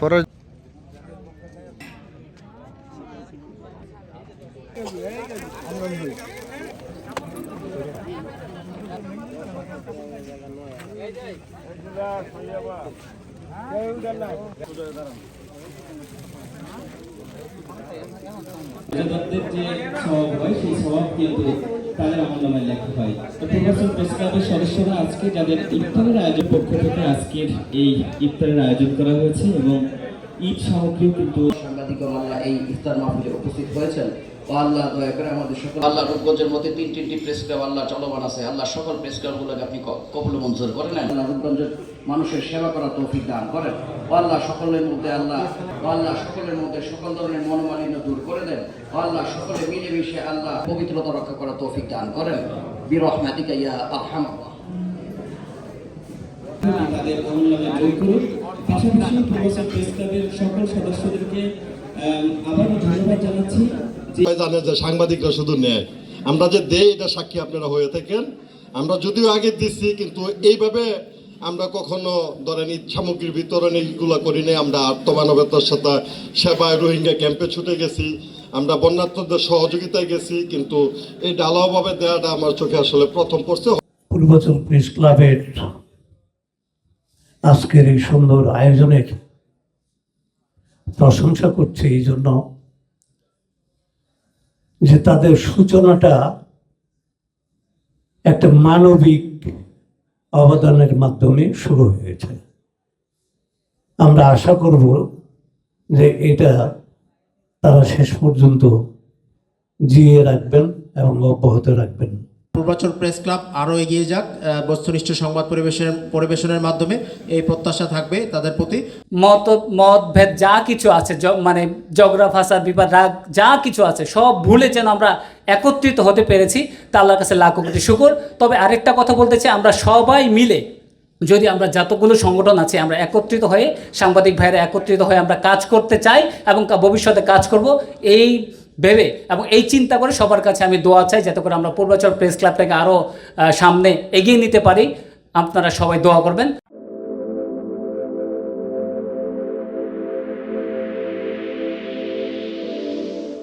পরে তাদের আমলনামায় লেখা হয়। প্রবাসী প্রেস ক্লাবের সদস্যরা আজকে যাদের ইফতারের আয়োজন পক্ষ থেকে আজকের এই ইফতারের আয়োজন করা হয়েছে এবং ঈদ সামগ্রী কিন্তু সাংবাদিকগণ আল্লাহ এই ইফতার মাহফিলে উপস্থিত হয়েছেন। ও আল্লাহ দয়া করে আমাদের সকল আল্লাহ রূপগঞ্জের মধ্যে তিনটি প্রেস ক্লাব আল্লাহ চলমান আছে। আল্লাহ সকল প্রেস ক্লাবগুলোকে আপনি কবুল মঞ্জুর করে নেন। আল্লাহ রূপগঞ্জের মানুষের সেবা করার তৌফিক দান করেন। ও আল্লাহ সকলের মধ্যে সকলের মধ্যে সকল ধরনের মনোমালিন্য দূর করে দেন। ও আল্লাহ সকলে মিলেমিশে আল্লাহ পবিত্রতা রক্ষা করার তৌফিক দান করেন। বিরহমাতিকা ইয়া আরহামার তাদের আমলনামায় বই করুন। পাশাপাশি প্রবাসী প্রেস ক্লাবের সকল সদস্যদেরকে আবারও ধন্যবাদ জানাচ্ছি। জানে যে সাংবাদিকরা শুধু নেয়, আমরা যে দেই এটা সাক্ষী আপনারা হয়ে থাকেন। আমরা যদিও আগে দিচ্ছি, কিন্তু এইভাবে আমরা কখনো ধরেন ঈদ সামগ্রীর বিতরণ এইগুলো করি নাই। আমরা আত্মমানবতার সাথে সেবায় রোহিঙ্গা ক্যাম্পে ছুটে গেছি, আমরা বন্যার্থদের সহযোগিতায় গেছি, কিন্তু এই ঢালাওভাবে দেওয়াটা আমার চোখে আসলে প্রথম পড়ছে। পূর্বাচল প্রেস ক্লাবের আজকের এই সুন্দর আয়োজনের প্রশংসা করছি এই জন্য যে তাদের সূচনাটা একটা মানবিক অবদানের মাধ্যমে শুরু হয়েছে। আমরা আশা করব যে এটা তারা শেষ পর্যন্ত জিয়ে রাখবেন এবং অব্যাহত রাখবেন। পূর্বাচল প্রেস ক্লাব আরও এগিয়ে যাক বস্তুনিষ্ঠ সংবাদ পরিবেশনের মাধ্যমে, এই প্রত্যাশা থাকবে তাদের প্রতি। মতভেদ যা কিছু আছে, মানে ঝগড়া ফাসাদ বিবাদ রাগ যা কিছু আছে সব ভুলে যেন আমরা একত্রিত হতে পেরেছি, তা আল্লাহর কাছে লাখো কোটি শুকর। তবে আরেকটা কথা বলতে চাই, আমরা সবাই মিলে যদি আমরা যতগুলো সংগঠন আছে আমরা একত্রিত হয়ে, সাংবাদিক ভাইরা একত্রিত হয়ে আমরা কাজ করতে চাই এবং ভবিষ্যতে কাজ করব এই ভেবে এবং এই চিন্তা করে সবার কাছে আমি দোয়া চাই যাতে করে আমরা পূর্বাচল প্রেস ক্লাবটাকে আরও সামনে এগিয়ে নিতে পারি। আপনারা সবাই দোয়া করবেন।